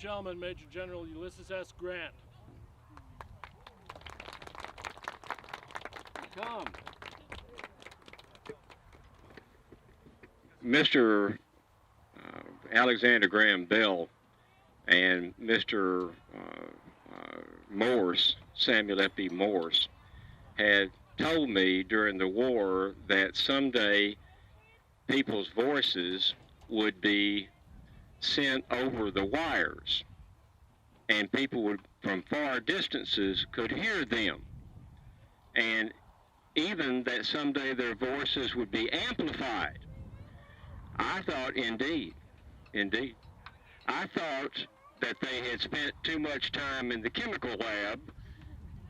gentlemen, Major General Ulysses S. Grant. Come. Mr. Alexander Graham Bell and Mr. Morse, Samuel F.B. Morse, had told me during the war that someday people's voices would be sent over the wires, and people would, from far distances, could hear them, and even that someday their voices would be amplified. I thought, indeed, I thought that they had spent too much time in the chemical lab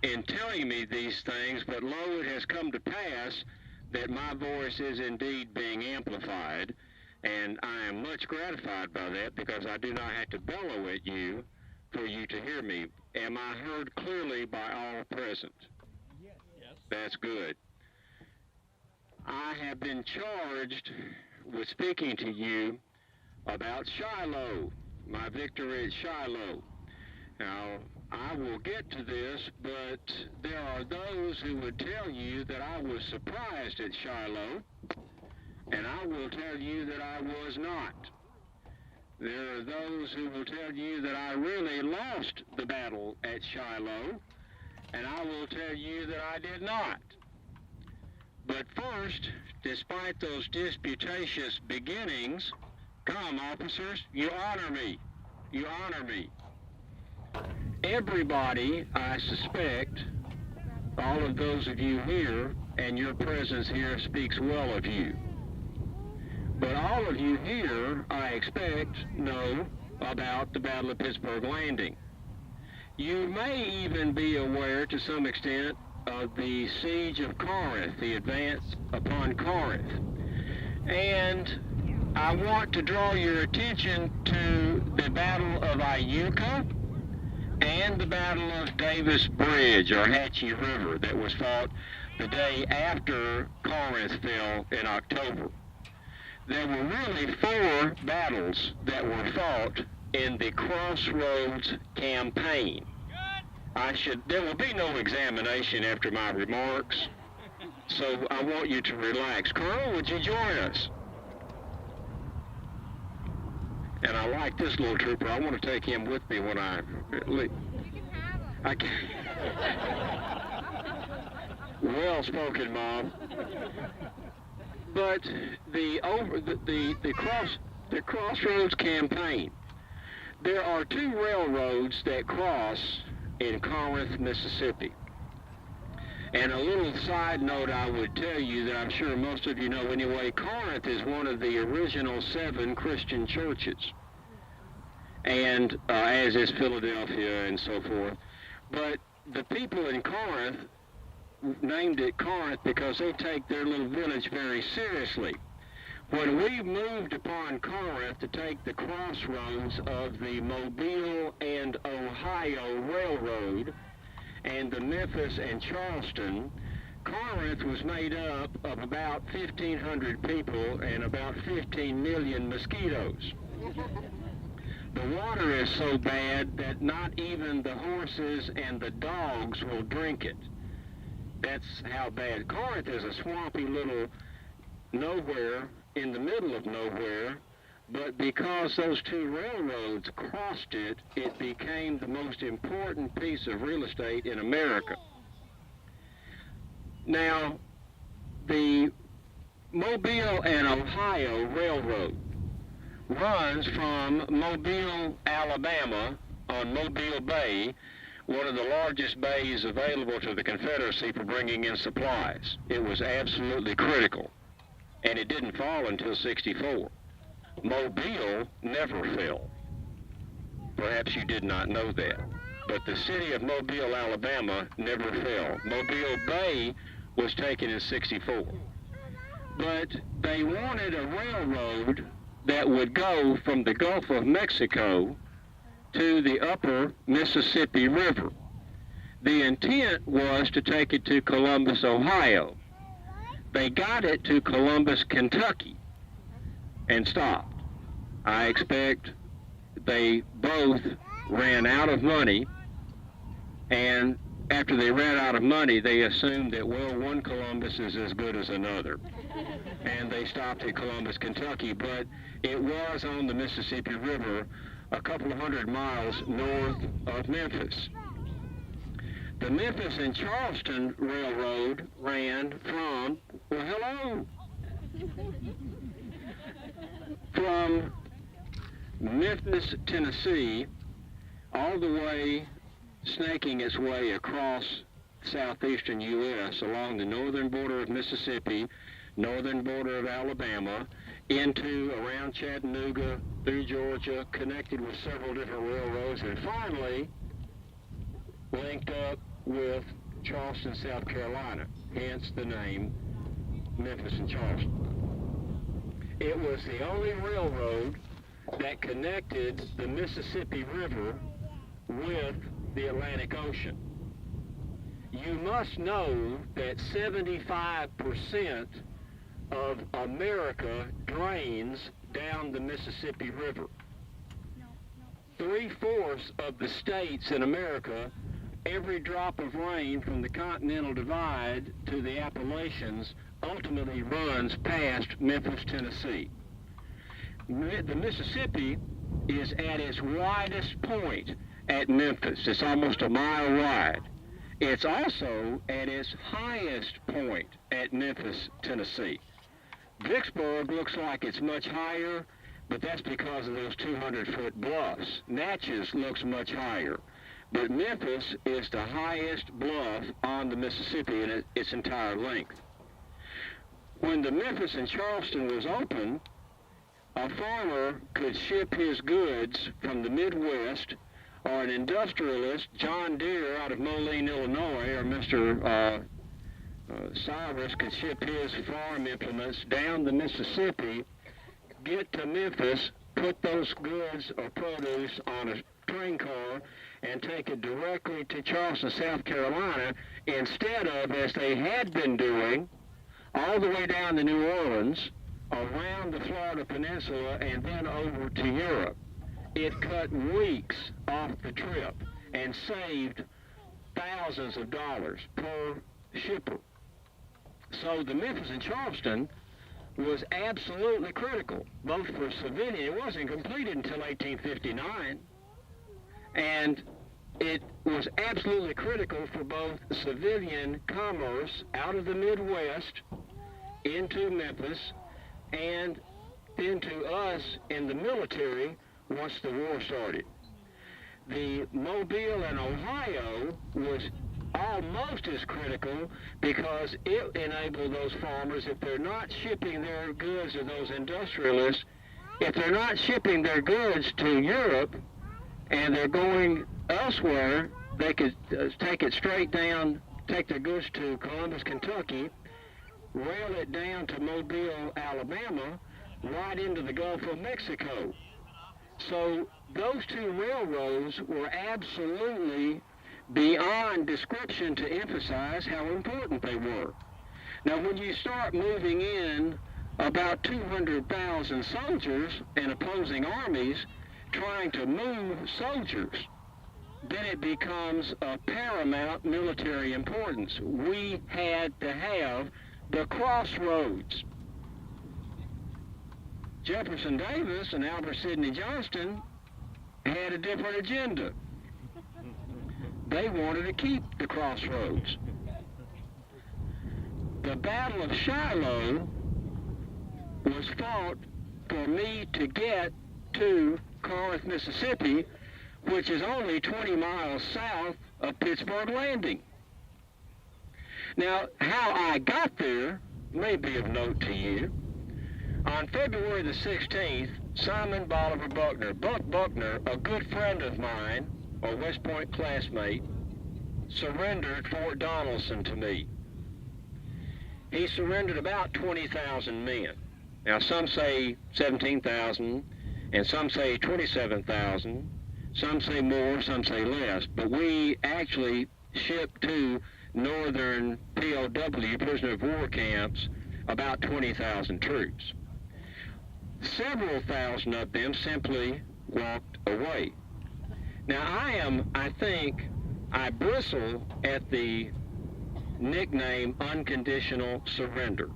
in telling me these things, but lo, it has come to pass that my voice is indeed being amplified, and I am much gratified by that because I do not have to bellow at you for you to hear me. Am I heard clearly by all present? Yes. That's good. I have been charged with speaking to you about Shiloh, my victory at Shiloh. Now, I will get to this, but there are those who would tell you that I was surprised at Shiloh, and I will tell you that I was not. There are those who will tell you that I really lost the battle at Shiloh, and I will tell you that I did not. But first, despite those disputatious beginnings, come, officers, you honor me. You honor me. Everybody, I suspect, all of those of you here, and your presence here speaks well of you. But all of you here, I expect, know about the Battle of Pittsburg Landing. You may even be aware to some extent of the siege of Corinth, the advance upon Corinth. And I want to draw your attention to the Battle of Iuka and the Battle of Davis Bridge, or Hatchie River, that was fought the day after Corinth fell in October. There were really 4 battles that were fought in the Crossroads campaign. There will be no examination after my remarks, so I want you to relax. Colonel, would you join us? And I like this little trooper. I want to take him with me when I leave. You can have him. I can. Well spoken, Mom. But the Crossroads campaign, there are 2 railroads that cross in Corinth, Mississippi. And a little side note I would tell you that I'm sure most of you know anyway, Corinth is one of the original 7 Christian churches, and as is Philadelphia and so forth. But the people in Corinth named it Corinth because they take their little village very seriously. When we moved upon Corinth to take the crossroads of the Mobile and Ohio Railroad and the Memphis and Charleston, Corinth was made up of about 1,500 people and about 15 million mosquitoes. The water is so bad that not even the horses and the dogs will drink it. That's how bad. Corinth is a swampy little nowhere in the middle of nowhere, but because those 2 railroads crossed it, it became the most important piece of real estate in America. Now, the Mobile and Ohio Railroad runs from Mobile, Alabama, on Mobile Bay, one of the largest bays available to the Confederacy for bringing in supplies. It was absolutely critical, and it didn't fall until '64. Mobile never fell. Perhaps you did not know that, but the city of Mobile, Alabama never fell. Mobile Bay was taken in '64. But they wanted a railroad that would go from the Gulf of Mexico to the upper Mississippi River. The intent was to take it to Columbus, Ohio. They got it to Columbus, Kentucky, and stopped. I expect they both ran out of money, and after they ran out of money, they assumed that, well, one Columbus is as good as another. And they stopped at Columbus, Kentucky, but it was on the Mississippi River a couple of 100 miles north of Memphis. The Memphis and Charleston Railroad ran from, well, hello, from Memphis, Tennessee, all the way, snaking its way across southeastern U.S. along the northern border of Mississippi, northern border of Alabama, into around Chattanooga, through Georgia, connected with several different railroads, and finally linked up with Charleston, South Carolina, hence the name Memphis and Charleston. It was the only railroad that connected the Mississippi River with the Atlantic Ocean. You must know that 75% of America drains down the Mississippi River. 3/4 of the states in America, every drop of rain from the Continental Divide to the Appalachians ultimately runs past Memphis, Tennessee. The Mississippi is at its widest point at Memphis. It's almost a mile wide. It's also at its highest point at Memphis, Tennessee. Vicksburg looks like it's much higher, but that's because of those 200-foot bluffs. Natchez looks much higher, but Memphis is the highest bluff on the Mississippi in its entire length. When the Memphis and Charleston was open, a farmer could ship his goods from the Midwest, or an industrialist, John Deere out of Moline, Illinois, or Mr. Cyrus could ship his farm implements down the Mississippi, get to Memphis, put those goods or produce on a train car, and take it directly to Charleston, South Carolina, instead of, as they had been doing, all the way down to New Orleans, around the Florida Peninsula, and then over to Europe. It cut weeks off the trip and saved thousands of dollars per shipper. So the Memphis and Charleston was absolutely critical, both for civilian. It wasn't completed until 1859, and it was absolutely critical for both civilian commerce out of the Midwest into Memphis and into us in the military once the war started. The Mobile and Ohio was almost as critical because it enabled those farmers, if they're not shipping their goods to those industrialists, if they're not shipping their goods to Europe and they're going elsewhere, they could take it straight down, take their goods to Columbus, Kentucky, rail it down to Mobile, Alabama, right into the Gulf of Mexico. So those two railroads were absolutely beyond description to emphasize how important they were. Now, when you start moving in about 200,000 soldiers and opposing armies trying to move soldiers, then it becomes of paramount military importance. We had to have the crossroads. Jefferson Davis and Albert Sidney Johnston had a different agenda. They wanted to keep the crossroads. The Battle of Shiloh was fought for me to get to Corinth, Mississippi, which is only 20 miles south of Pittsburg Landing. Now, how I got there may be of note to you. On February the 16th, Simon Bolivar Buckner, Buck Buckner, a good friend of mine, a West Point classmate, surrendered Fort Donelson to me. He surrendered about 20,000 men. Now, some say 17,000, and some say 27,000, some say more, some say less, but we actually shipped to northern POW, prisoner of war camps, about 20,000 troops. Several thousand of them simply walked away. Now I bristle at the nickname unconditional surrender,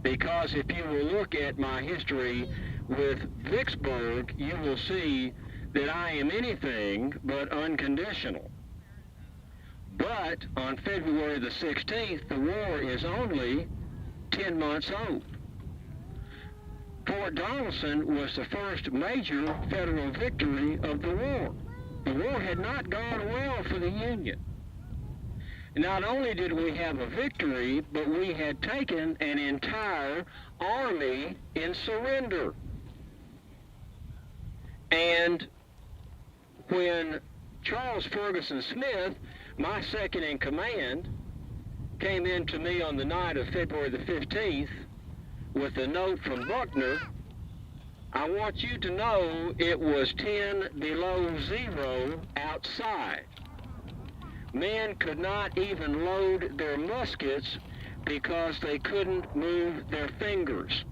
because if you will look at my history with Vicksburg, you will see that I am anything but unconditional. But on February the 16th, the war is only 10 months old. Fort Donelson was the first major federal victory of the war. The war had not gone well for the Union. Not only did we have a victory, but we had taken an entire army in surrender. And when Charles Ferguson Smith, my second in command, came in to me on the night of February the 15th with a note from Buckner, I want you to know it was 10 below zero outside. Men could not even load their muskets because they couldn't move their fingers.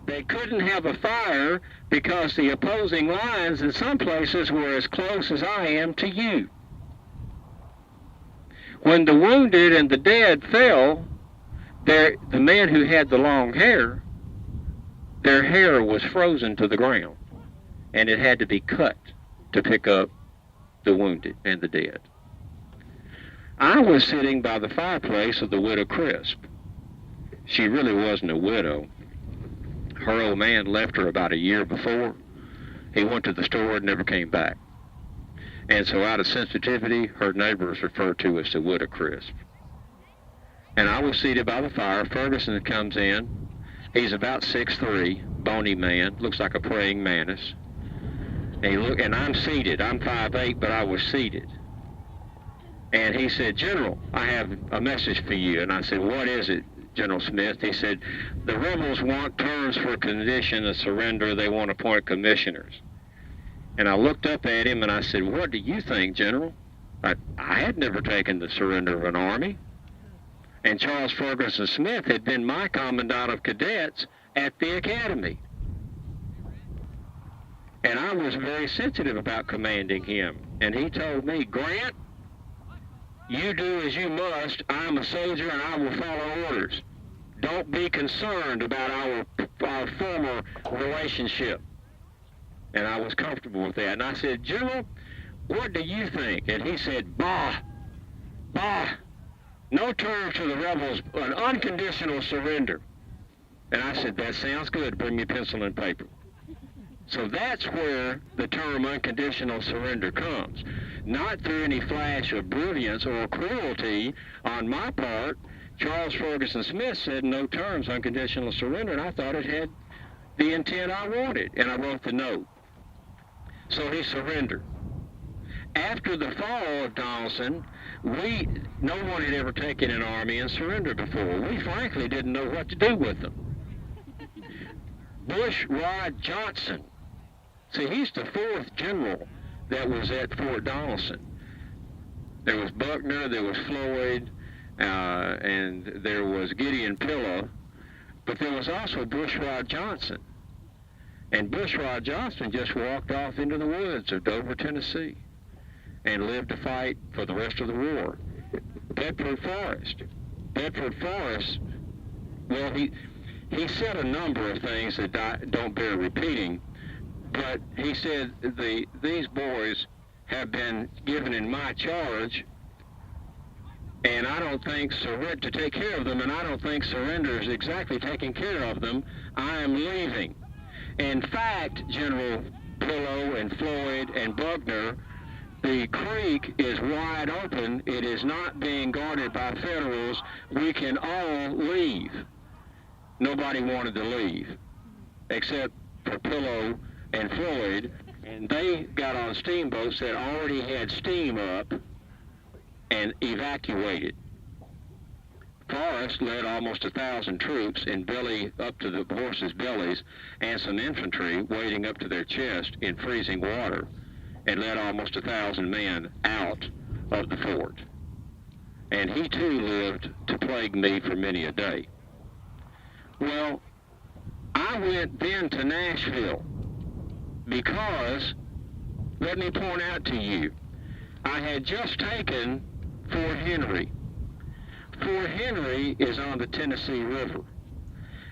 They couldn't have a fire because the opposing lines in some places were as close as I am to you. When the wounded and the dead fell, the men who had the long hair, their hair was frozen to the ground, and it had to be cut to pick up the wounded and the dead. I was sitting by the fireplace of the widow Crisp. She really wasn't a widow. Her old man left her about a year before. He went to the store and never came back. And so out of sensitivity, her neighbors referred to as the widow Crisp. And I was seated by the fire. Ferguson comes in. He's about 6'3", bony man, looks like a praying mantis. And I'm seated. I'm 5'8", but I was seated. And he said, "General, I have a message for you." And I said, "What is it, General Smith?" He said, "The rebels want terms for condition of surrender. They want to appoint commissioners." And I looked up at him and I said, "What do you think, General?" I had never taken the surrender of an army. And Charles Ferguson Smith had been my commandant of cadets at the academy. And I was very sensitive about commanding him. And he told me, "Grant, you do as you must. I'm a soldier and I will follow orders. Don't be concerned about our former relationship." And I was comfortable with that. And I said, "General, what do you think?" And he said, Bah, no terms to the rebels, an unconditional surrender." And I said, "That sounds good. Bring me pencil and paper." So that's where the term unconditional surrender comes. Not through any flash of brilliance or cruelty on my part. Charles Ferguson Smith said no terms, unconditional surrender, and I thought it had the intent I wanted, and I wrote the note. So he surrendered. After the fall of Donelson, no one had ever taken an army and surrendered before. We frankly didn't know what to do with them. Bushrod Johnson, see, he's the fourth general that was at Fort Donelson. There was Buckner, there was Floyd, and there was Gideon Pillow, but there was also Bushrod Johnson. And Bushrod Johnson just walked off into the woods of Dover, Tennessee, and lived to fight for the rest of the war. Bedford Forrest, well, he said a number of things that don't bear repeating, but he said these boys have been given in my charge, and I don't think to take care of them, and I don't think surrender is exactly taking care of them. I am leaving. In fact, General Pillow and Floyd and Buckner, the creek is wide open. It is not being guarded by Federals. We can all leave. Nobody wanted to leave, except for Pillow and Floyd, and they got on steamboats that already had steam up and evacuated. Forrest led almost 1,000 troops in belly up to the horses' bellies and some infantry wading up to their chest in freezing water, and led almost 1,000 men out of the fort. And he too lived to plague me for many a day. Well, I went then to Nashville, because, let me point out to you, I had just taken Fort Henry. Fort Henry is on the Tennessee River,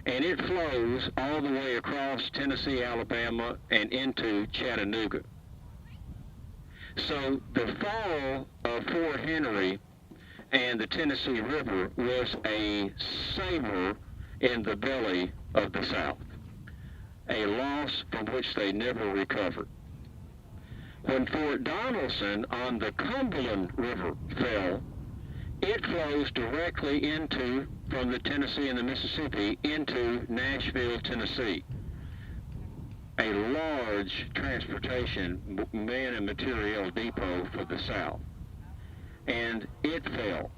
and it flows all the way across Tennessee, Alabama, and into Chattanooga. So the fall of Fort Henry and the Tennessee River was a saber in the belly of the South, a loss from which they never recovered. When Fort Donelson on the Cumberland River fell, it flows directly into, from the Tennessee and the Mississippi, into Nashville, Tennessee. A large transportation, man and material depot for the South. And it fell.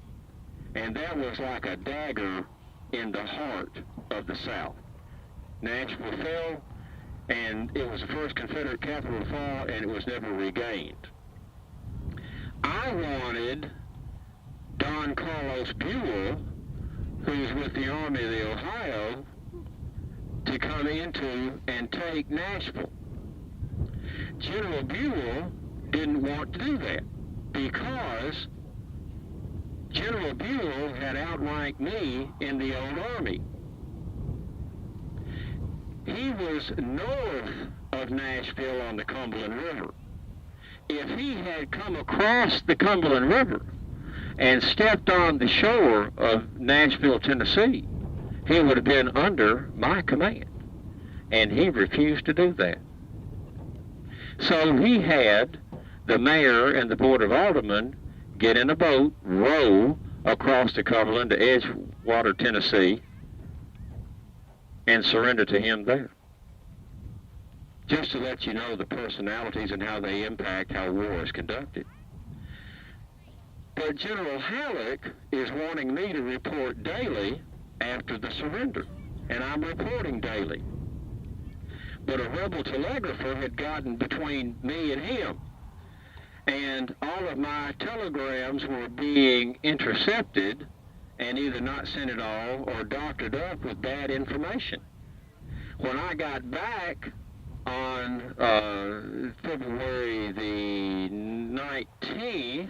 And that was like a dagger in the heart of the South. Nashville fell, and it was the first Confederate capital to fall, and it was never regained. I wanted Don Carlos Buell, who's with the Army of the Ohio, to come into and take Nashville. General Buell didn't want to do that because General Buell had outranked me in the old Army. He was north of Nashville on the Cumberland River. If he had come across the Cumberland River and stepped on the shore of Nashville, Tennessee, he would have been under my command. And he refused to do that. So he had the mayor and the board of aldermen get in a boat, row across the Cumberland to Edgewater, Tennessee, and surrender to him there. Just to let you know the personalities and how they impact how war is conducted. But General Halleck is wanting me to report daily after the surrender, and I'm reporting daily. But a rebel telegrapher had gotten between me and him, and all of my telegrams were being intercepted and either not sent at all or doctored up with bad information. When I got back on February the 19th,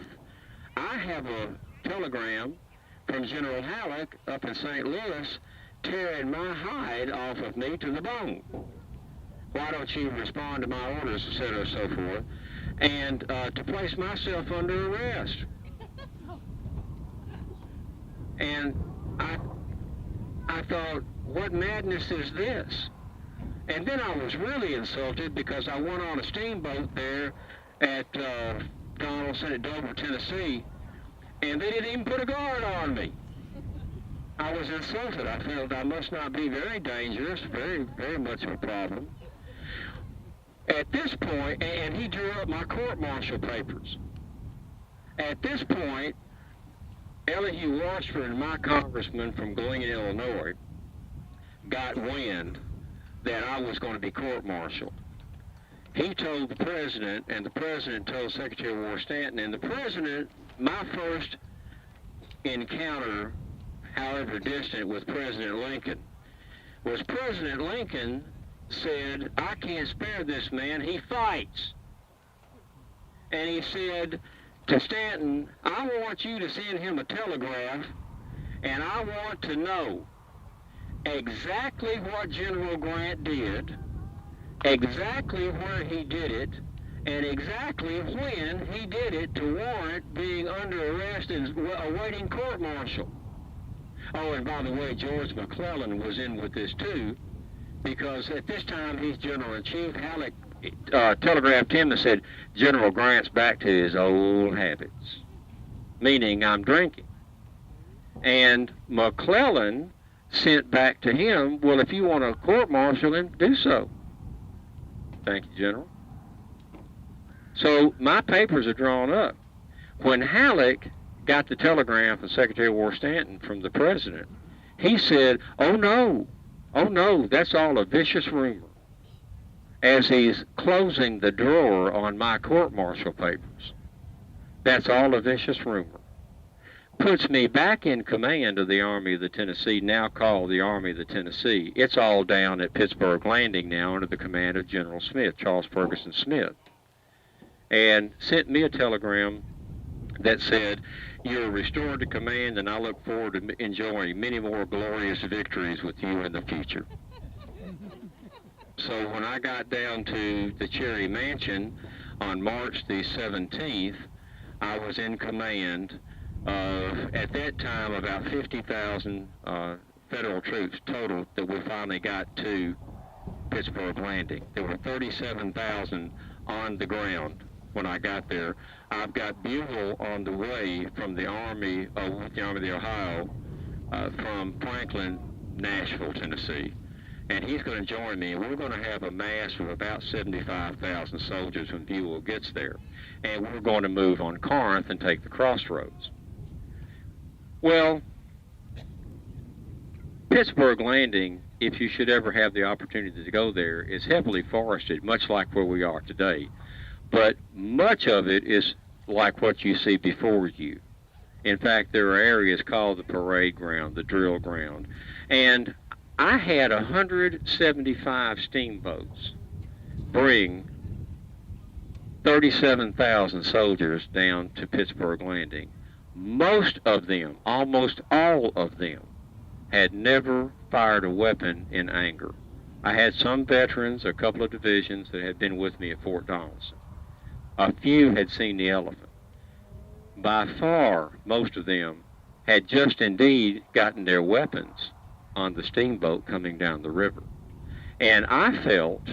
I have a telegram from General Halleck up in St. Louis tearing my hide off of me to the bone. Why don't you respond to my orders, etc., so forth, and to place myself under arrest. And I thought, what madness is this? And then I was really insulted because I went on a steamboat there at Donelson at Dover, Tennessee, and they didn't even put a guard on me. I was insulted. I felt I must not be very dangerous, very, very much of a problem. At this point, and he drew up my court-martial papers. At this point, Elihu Washburn, my congressman from Galena, Illinois, got wind that I was going to be court-martialed. He told the president, and the president told Secretary of War Stanton, and the president, my first encounter, however distant, with President Lincoln, was President Lincoln said, I can't spare this man, he fights. And he said to Stanton, I want you to send him a telegraph, and I want to know exactly what General Grant did, exactly where he did it, and exactly when he did it to warrant being under arrest and awaiting court-martial. Oh, and by the way, George McClellan was in with this too, because at this time he's General-in-Chief. Halleck telegraphed him and said, General Grant's back to his old habits, meaning I'm drinking. And McClellan sent back to him, well, if you want to court-martial him, do so. Thank you, General. So my papers are drawn up. When Halleck got the telegram from Secretary of War Stanton from the president, he said, oh no, that's all a vicious rumor, as he's closing the drawer on my court-martial papers. That's all a vicious rumor. puts me back in command of the Army of the Tennessee, now called the Army of the Tennessee. It's all down at Pittsburg Landing now under the command of General Smith, Charles Ferguson Smith, and sent me a telegram that said, "You're restored to command, and I look forward to enjoying many more glorious victories with you in the future." So when I got down to the Cherry Mansion on March the 17th, I was in command of, at that time, about 50,000 federal troops total that we finally got to Pittsburg Landing. There were 37,000 on the ground when I got there. I've got Buell on the way from the Army of the Ohio from Franklin, Nashville, Tennessee. And he's going to join me, and we're going to have a mass of about 75,000 soldiers when Buell gets there. And we're going to move on Corinth and take the crossroads. Well, Pittsburg Landing, if you should ever have the opportunity to go there, is heavily forested, much like where we are today. But much of it is like what you see before you. In fact, there are areas called the parade ground, the drill ground. And I had 175 steamboats bring 37,000 soldiers down to Pittsburg Landing. Most of them, almost all of them, had never fired a weapon in anger. I had some veterans, a couple of divisions that had been with me at Fort Donelson. A few had seen the elephant. By far, most of them had just indeed gotten their weapons on the steamboat coming down the river. And I felt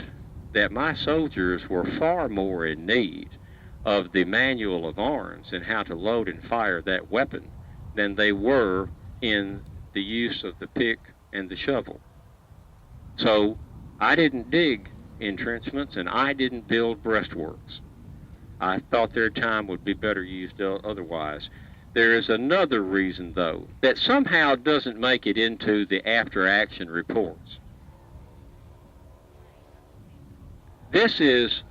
that my soldiers were far more in need of the manual of arms and how to load and fire that weapon than they were in the use of the pick and the shovel. So I didn't dig entrenchments and I didn't build breastworks. I thought their time would be better used otherwise. There is another reason, though, that somehow doesn't make it into the after-action reports. This is,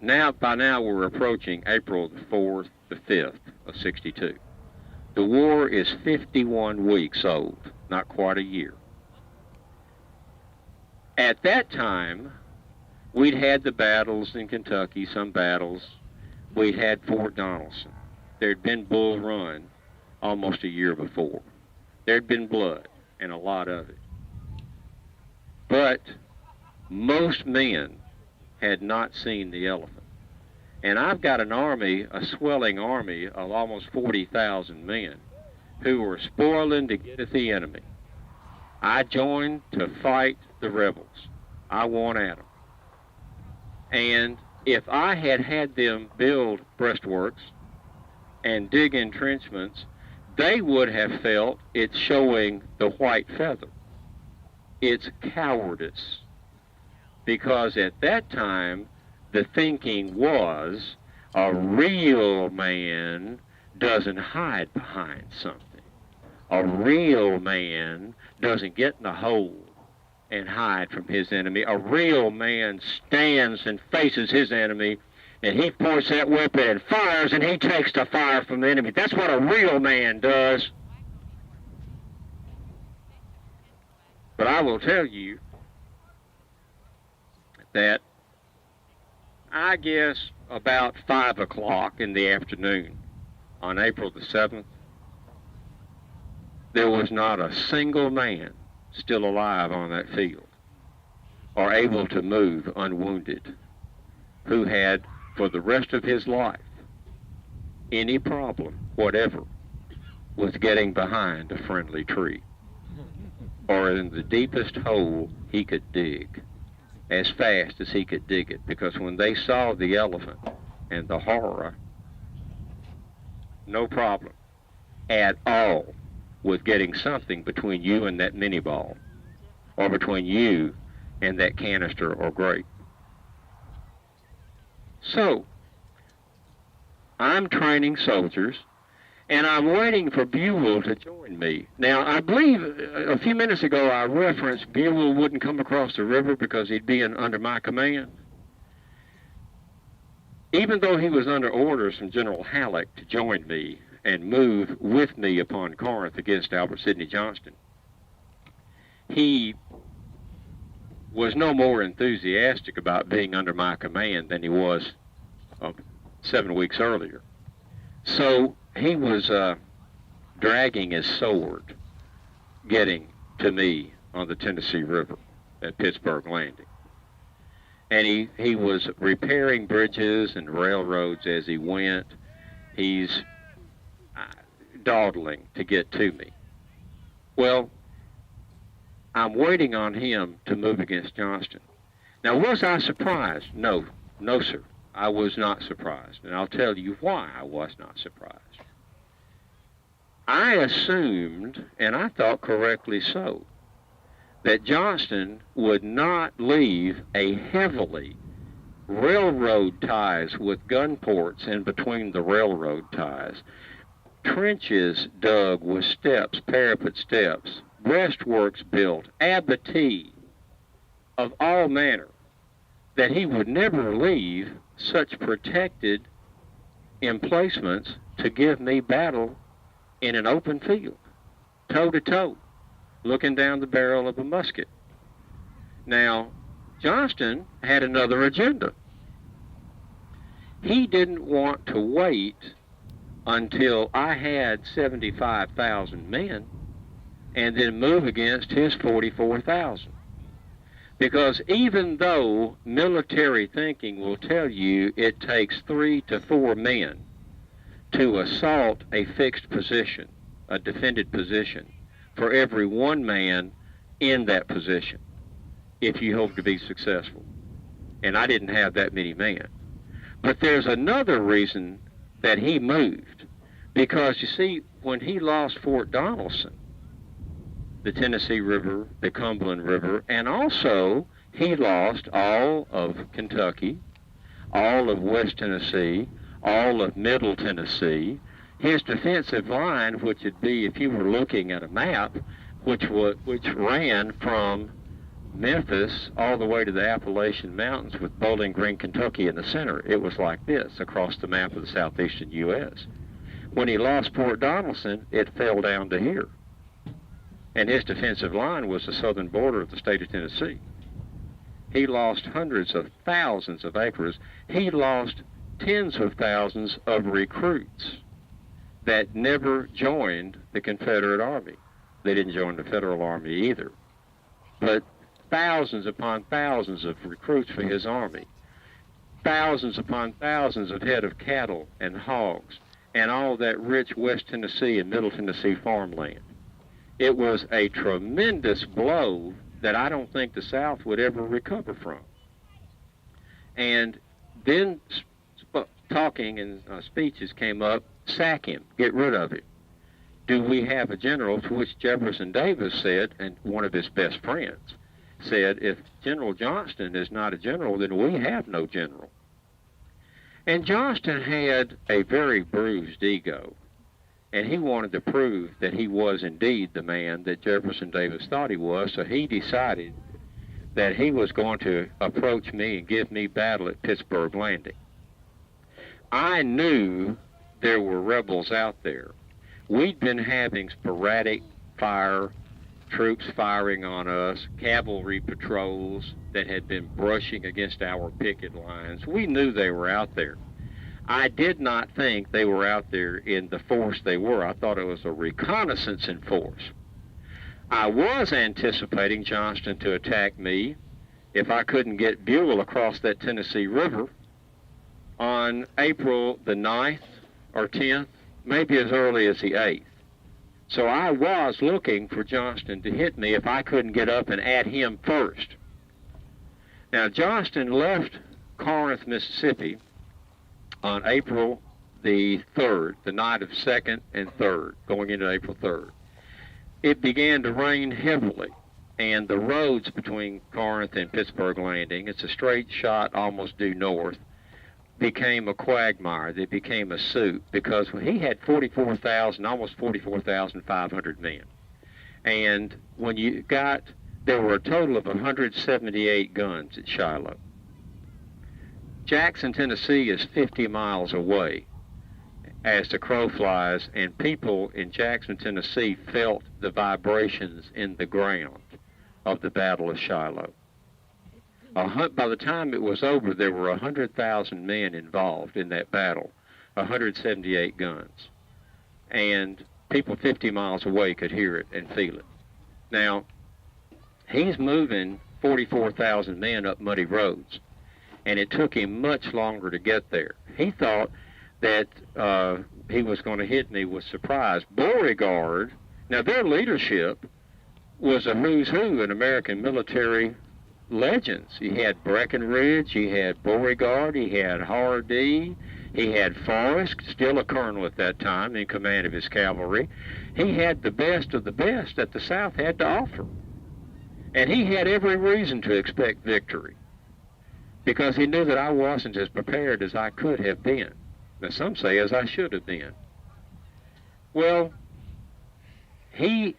by now we're approaching April the 4th, the 5th of 62. The war is 51 weeks old, not quite a year. At that time, we'd had the battles in Kentucky, some battles. We'd had Fort Donelson. There'd been Bull Run almost a year before. There'd been blood, and a lot of it. But most men had not seen the elephant. And I've got an army, a swelling army of almost 40,000 men who were spoiling to get at the enemy. I joined to fight the rebels. I won at them. And if I had had them build breastworks and dig entrenchments, they would have felt it's showing the white feather. It's cowardice. Because at that time, the thinking was, a real man doesn't hide behind something. A real man doesn't get in a hole and hide from his enemy. A real man stands and faces his enemy, and he points that weapon and fires, and he takes the fire from the enemy. That's what a real man does. But I will tell you that I guess about 5 o'clock in the afternoon on April the 7th, there was not a single man still alive on that field or able to move unwounded who had, for the rest of his life, any problem whatever with getting behind a friendly tree or in the deepest hole he could dig as fast as he could dig it, because when they saw the elephant and the horror, no problem at all with getting something between you and that mini ball, or between you and that canister or grape. So, I'm training soldiers, and I'm waiting for Buell to join me. Now, I believe a few minutes ago I referenced Buell wouldn't come across the river because he'd be under my command. Even though he was under orders from General Halleck to join me and move with me upon Corinth against Albert Sidney Johnston, he was no more enthusiastic about being under my command than he was 7 weeks earlier. So he was dragging his sword getting to me on the Tennessee River at Pittsburg Landing. And he was repairing bridges and railroads as he went. He's dawdling to get to me. Well, I'm waiting on him to move against Johnston. Now, was I surprised? No, sir. I was not surprised, and I'll tell you why I was not surprised. I assumed, and I thought correctly so, that Johnston would not leave a heavily railroad ties with gun ports in between the railroad ties, trenches dug with steps, parapet steps, breastworks built, abattis of all manner, that he would never leave such protected emplacements to give me battle in an open field, toe to toe, looking down the barrel of a musket. Now, Johnston had another agenda. He didn't want to wait until I had 75,000 men and then move against his 44,000. Because even though military thinking will tell you it takes 3 to 4 men to assault a fixed position, a defended position, for every 1 man in that position, if you hope to be successful. And I didn't have that many men. But there's another reason that he moved. Because, you see, when he lost Fort Donelson, the Tennessee River, the Cumberland River, and also he lost all of Kentucky, all of West Tennessee, all of Middle Tennessee. His defensive line, which would be, if you were looking at a map, which ran from Memphis all the way to the Appalachian Mountains with Bowling Green, Kentucky in the center. It was like this across the map of the southeastern U.S. When he lost Fort Donelson, it fell down to here. And his defensive line was the southern border of the state of Tennessee. He lost hundreds of thousands of acres. He lost tens of thousands of recruits that never joined the Confederate Army. They didn't join the Federal Army either. But thousands upon thousands of recruits for his army. Thousands upon thousands of head of cattle and hogs and all that rich West Tennessee and Middle Tennessee farmland. It was a tremendous blow that I don't think the South would ever recover from. And then talking and speeches came up, sack him, get rid of him. Do we have a general? To which Jefferson Davis said, and one of his best friends, said, if General Johnston is not a general, then we have no general. And Johnston had a very bruised ego, and he wanted to prove that he was indeed the man that Jefferson Davis thought he was, so he decided that he was going to approach me and give me battle at Pittsburg Landing. I knew there were rebels out there. We'd been having sporadic fire, troops firing on us, cavalry patrols that had been brushing against our picket lines. We knew they were out there. I did not think they were out there in the force they were. I thought it was a reconnaissance in force. I was anticipating Johnston to attack me if I couldn't get Buell across that Tennessee River on April the 9th or 10th, maybe as early as the 8th. So I was looking for Johnston to hit me if I couldn't get up and at him first. Now, Johnston left Corinth, Mississippi on April the 3rd, the night of 2nd and 3rd, going into April 3rd. It began to rain heavily, and the roads between Corinth and Pittsburg Landing, it's a straight shot almost due north, became a quagmire. They became a soup because he had 44,000, almost 44,500 men. And when there were a total of 178 guns at Shiloh. Jackson, Tennessee is 50 miles away. as the crow flies, and people in Jackson, Tennessee felt the vibrations in the ground of the Battle of Shiloh. By the time it was over, there were 100,000 men involved in that battle, 178 guns. And people 50 miles away could hear it and feel it. Now, he's moving 44,000 men up muddy roads, and it took him much longer to get there. He thought that he was going to hit me with surprise. Beauregard, now their leadership was a who's who in American military legends. He had Breckinridge, he had Beauregard, he had Hardee, he had Forrest, still a colonel at that time, in command of his cavalry. He had the best of the best that the South had to offer. And he had every reason to expect victory, because he knew that I wasn't as prepared as I could have been. Now, some say as I should have been. Well, he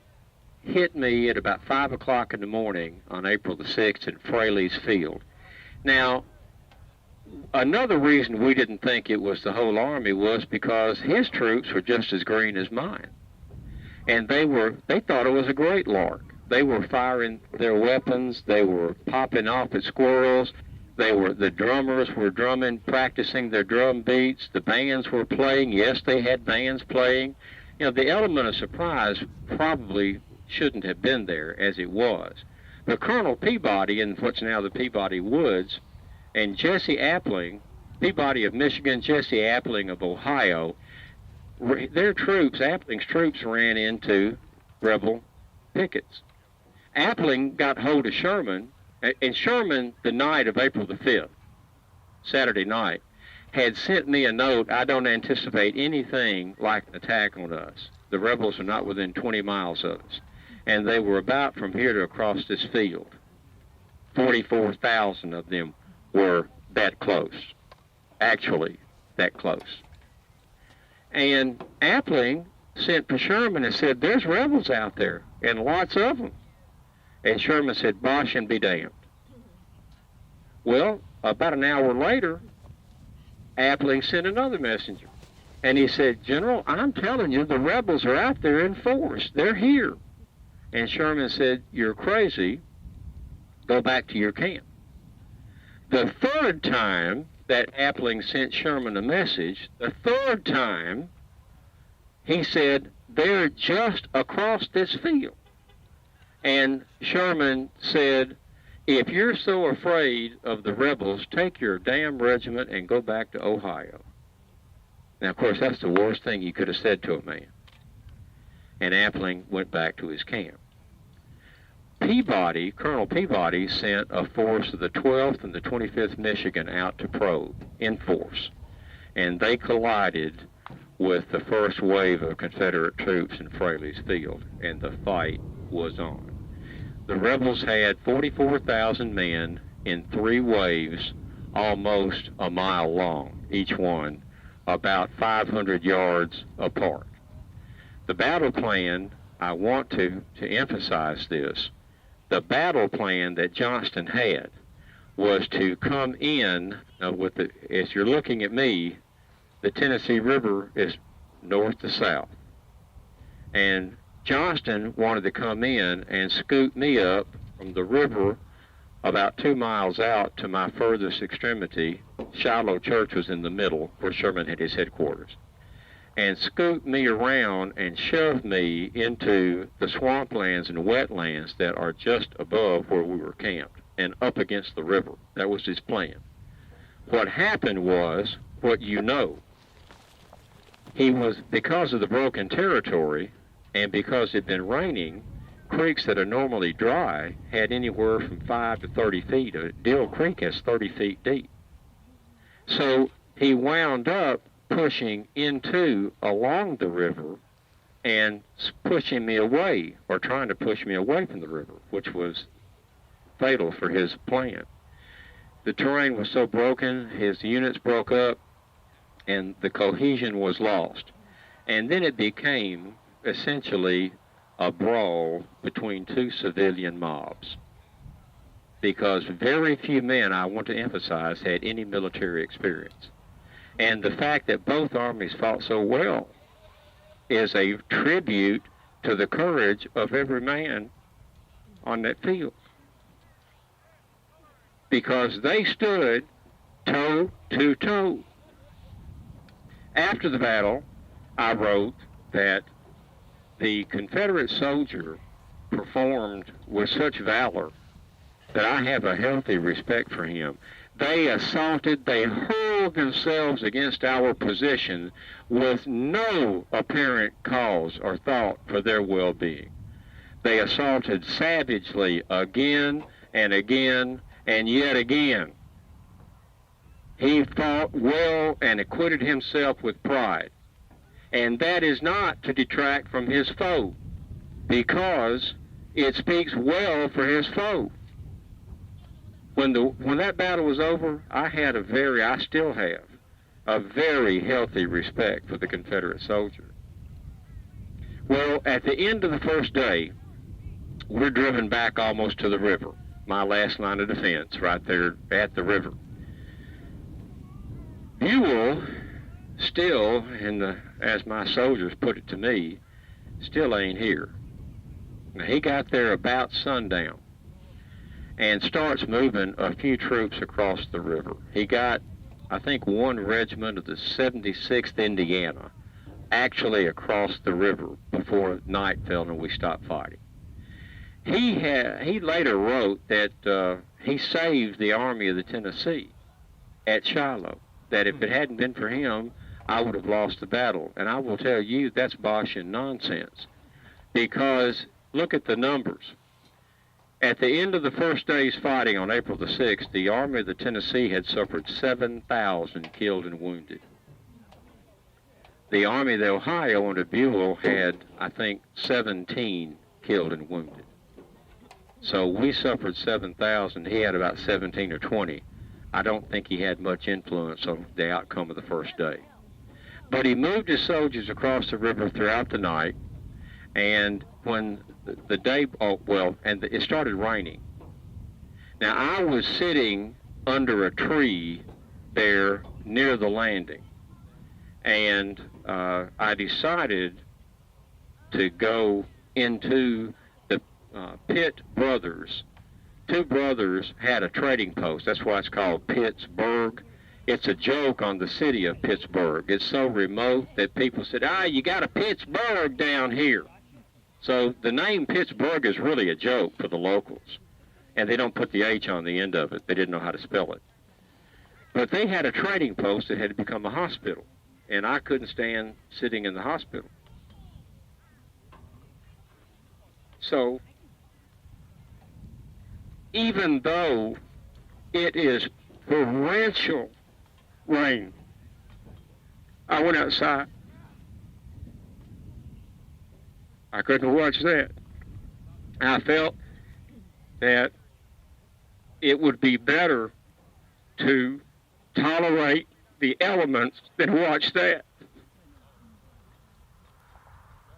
hit me at about 5 o'clock in the morning on April the 6th in Fraley's Field. Now, another reason we didn't think it was the whole army was because his troops were just as green as mine. And they thought it was a great lark. They were firing their weapons, they were popping off at squirrels, the drummers were drumming, practicing their drum beats, the bands were playing. Yes, they had bands playing. You know, the element of surprise probably shouldn't have been there as it was. But Colonel Peabody in what's now the Peabody Woods, and Jesse Appling, Peabody of Michigan, Jesse Appling of Ohio, their troops, Appling's troops, ran into rebel pickets. Appling got hold of Sherman, and Sherman, the night of April the 5th, Saturday night, had sent me a note: I don't anticipate anything like an attack on us. The rebels are not within 20 miles of us. And they were about from here to across this field. 44,000 of them were that close, actually that close. And Appling sent for Sherman and said, there's rebels out there, and lots of them. And Sherman said, bosh and be damned. Well, about an hour later, Appling sent another messenger. And he said, General, I'm telling you, the rebels are out there in force. They're here. And Sherman said, you're crazy. Go back to your camp. The third time that Appling sent Sherman a message, the third time, he said, they're just across this field. And Sherman said, if you're so afraid of the rebels, take your damn regiment and go back to Ohio. Now, of course, that's the worst thing you could have said to a man. And Appling went back to his camp. Peabody, Colonel Peabody, sent a force of the 12th and the 25th Michigan out to probe in force. And they collided with the first wave of Confederate troops in Fraley's Field, and the fight was on. The rebels had 44,000 men in 3 waves, almost a mile long, each one, about 500 yards apart. The battle plan, I want to emphasize this, the battle plan that Johnston had was to come in with the, as you're looking at me, the Tennessee River is north to south. And Johnston wanted to come in and scoot me up from the river about 2 miles out to my furthest extremity. Shiloh Church was in the middle, where Sherman had his headquarters, and scoot me around and shove me into the swamplands and wetlands that are just above where we were camped and up against the river. That was his plan. What happened was, what you know, he was, because of the broken territory and because it had been raining, creeks that are normally dry had anywhere from 5 to 30 feet. Dill Creek has 30 feet deep. So he wound up pushing along the river and pushing me away, or trying to push me away from the river, which was fatal for his plan. The terrain was so broken, his units broke up, and the cohesion was lost. And then it became essentially a brawl between 2 civilian mobs, because very few men, I want to emphasize, had any military experience. And the fact that both armies fought so well is a tribute to the courage of every man on that field. Because they stood toe to toe. After the battle, I wrote that the Confederate soldier performed with such valor that I have a healthy respect for him. They assaulted, they hurled themselves against our position with no apparent cause or thought for their well-being. They assaulted savagely again and again and yet again. He fought well and acquitted himself with pride. And that is not to detract from his foe, because it speaks well for his foe. When that battle was over, I still have a very healthy respect for the Confederate soldier. Well, at the end of the first day, we're driven back almost to the river, my last line of defense, right there at the river. Buell still, as my soldiers put it to me, still ain't here. Now, he got there about sundown and starts moving a few troops across the river. He got, I think, one regiment of the 76th Indiana actually across the river before night fell and we stopped fighting. He later wrote that he saved the Army of the Tennessee at Shiloh, that if it hadn't been for him, I would have lost the battle. And I will tell you, that's bosh and nonsense, because look at the numbers. At the end of the first day's fighting on April the 6th, the Army of the Tennessee had suffered 7,000 killed and wounded. The Army of the Ohio under Buell had, I think, 17 killed and wounded. So we suffered 7,000. He had about 17 or 20. I don't think he had much influence on the outcome of the first day. But he moved his soldiers across the river throughout the night, and when the day, it started raining. Now, I was sitting under a tree there near the landing, and I decided to go into the Pitt brothers. Two brothers had a trading post. That's why it's called Pittsburg. It's a joke on the city of Pittsburg. It's so remote that people said, you got a Pittsburg down here. So the name Pittsburg is really a joke for the locals. And they don't put the H on the end of it. They didn't know how to spell it. But they had a trading post that had become a hospital. And I couldn't stand sitting in the hospital. So even though it is torrential rain, I went outside. I couldn't watch that. I felt that it would be better to tolerate the elements than watch that.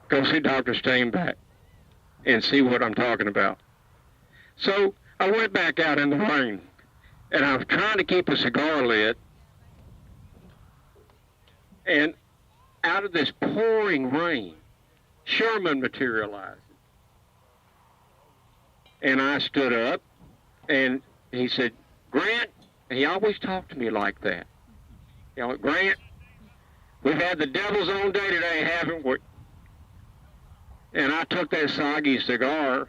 Go see Dr. Steinbach and see what I'm talking about. So I went back out in the rain, and I was trying to keep a cigar lit, and out of this pouring rain, Sherman materialized. And I stood up, and he said, Grant, and he always talked to me like that. You know, Grant, we've had the devil's own day today, haven't we? And I took that soggy cigar,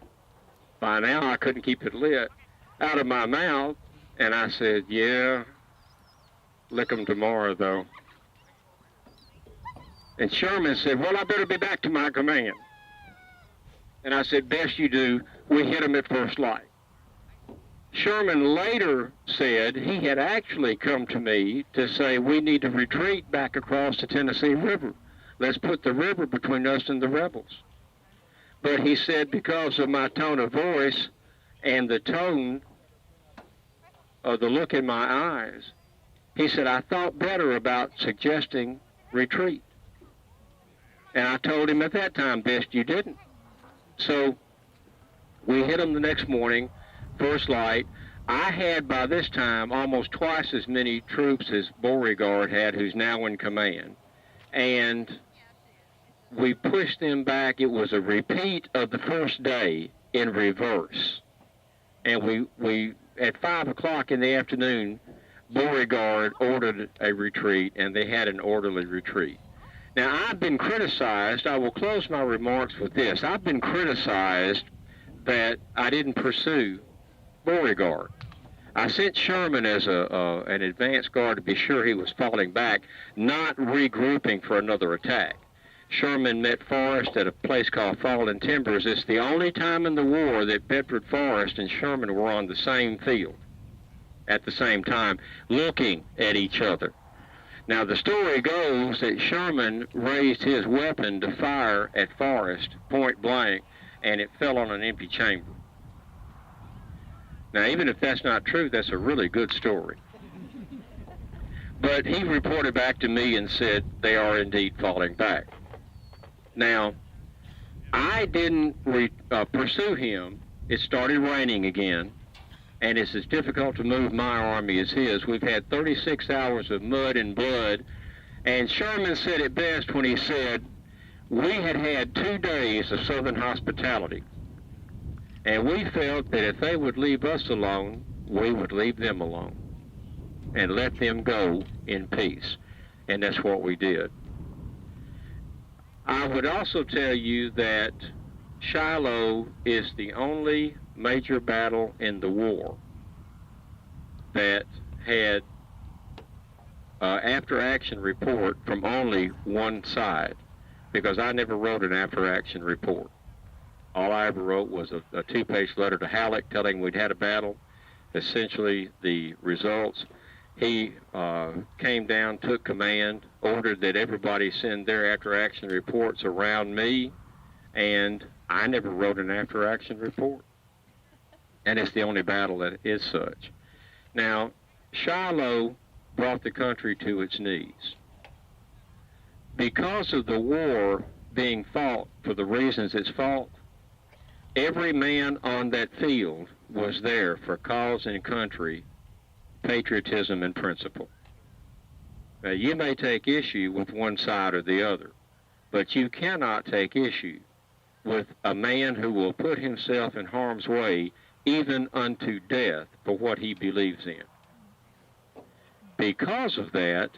by now I couldn't keep it lit, out of my mouth, and I said, yeah, lick 'em tomorrow, though. And Sherman said, well, I better be back to my command. And I said, best you do. We hit 'em at first light. Sherman later said he had actually come to me to say, we need to retreat back across the Tennessee River. Let's put the river between us and the rebels. But he said, because of my tone of voice and the tone of the look in my eyes, he said, I thought better about suggesting retreat. And I told him at that time, best you didn't. So we hit them the next morning, first light. I had by this time almost twice as many troops as Beauregard had, who's now in command. And we pushed them back. It was a repeat of the first day in reverse. And we at 5 o'clock in the afternoon, Beauregard ordered a retreat, and they had an orderly retreat. Now, I've been criticized. I will close my remarks with this. I've been criticized that I didn't pursue Beauregard. I sent Sherman as an advance guard to be sure he was falling back, not regrouping for another attack. Sherman met Forrest at a place called Fallen Timbers. It's the only time in the war that Bedford Forrest and Sherman were on the same field at the same time, looking at each other. Now, the story goes that Sherman raised his weapon to fire at Forrest point blank, and it fell on an empty chamber. Now, even if that's not true, that's a really good story. But he reported back to me and said they are indeed falling back. Now, I didn't pursue him. It started raining again, and it's as difficult to move my army as his. We've had 36 hours of mud and blood, and Sherman said it best when he said, we had had 2 days of Southern hospitality, and we felt that if they would leave us alone, we would leave them alone and let them go in peace, and that's what we did. I would also tell you that Shiloh is the only major battle in the war that had after-action report from only one side, because I never wrote an after-action report. All I ever wrote was a 2-page letter to Halleck telling we'd had a battle, essentially the results. He came down, took command, ordered that everybody send their after-action reports around me, and I never wrote an after-action report. And it's the only battle that is such. Now, Shiloh brought the country to its knees. Because of the war being fought for the reasons it's fought, every man on that field was there for cause and country, patriotism and principle. Now, you may take issue with one side or the other, but you cannot take issue with a man who will put himself in harm's way even unto death for what he believes in. Because of that,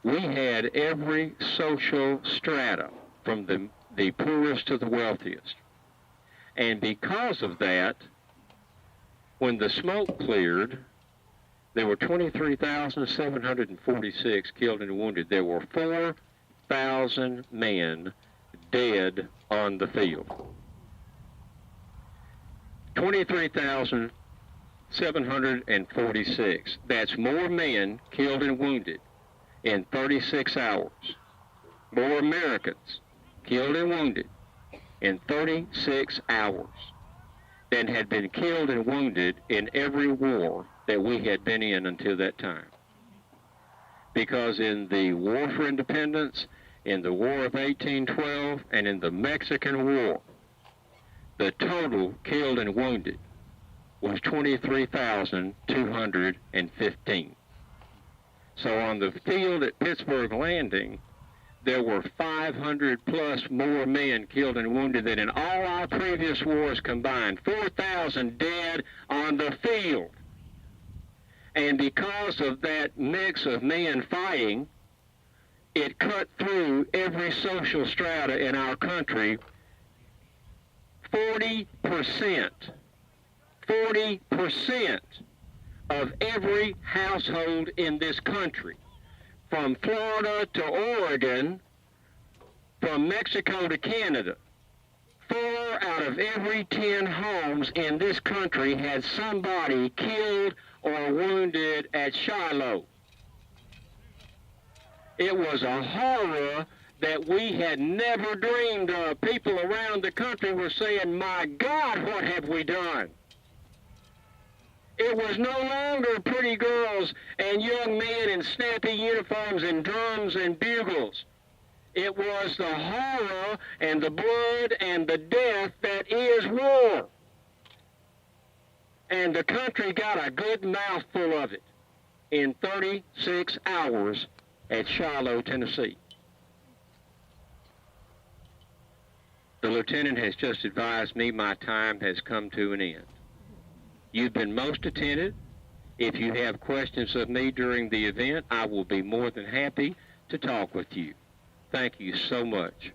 we had every social strata, from the poorest to the wealthiest. And because of that, when the smoke cleared, there were 23,746 killed and wounded. There were 4,000 men dead on the field. 23,746. That's more men killed and wounded in 36 hours. More Americans killed and wounded in 36 hours than had been killed and wounded in every war that we had been in until that time. Because in the War for Independence, in the War of 1812, and in the Mexican War, the total killed and wounded was 23,215. So on the field at Pittsburg Landing, there were 500 plus more men killed and wounded than in all our previous wars combined. 4,000 dead on the field. And because of that mix of men fighting, it cut through every social strata in our country. 40% of every household in this country, from Florida to Oregon, from Mexico to Canada, 4 out of every 10 homes in this country had somebody killed or wounded at Shiloh. It was a horror that we had never dreamed of. People around the country were saying, my God, what have we done? It was no longer pretty girls and young men in snappy uniforms and drums and bugles. It was the horror and the blood and the death that is war. and the country got a good mouthful of it in 36 hours at Shiloh, Tennessee. The lieutenant has just advised me my time has come to an end. You've been most attentive. If you have questions of me during the event, I will be more than happy to talk with you. Thank you so much.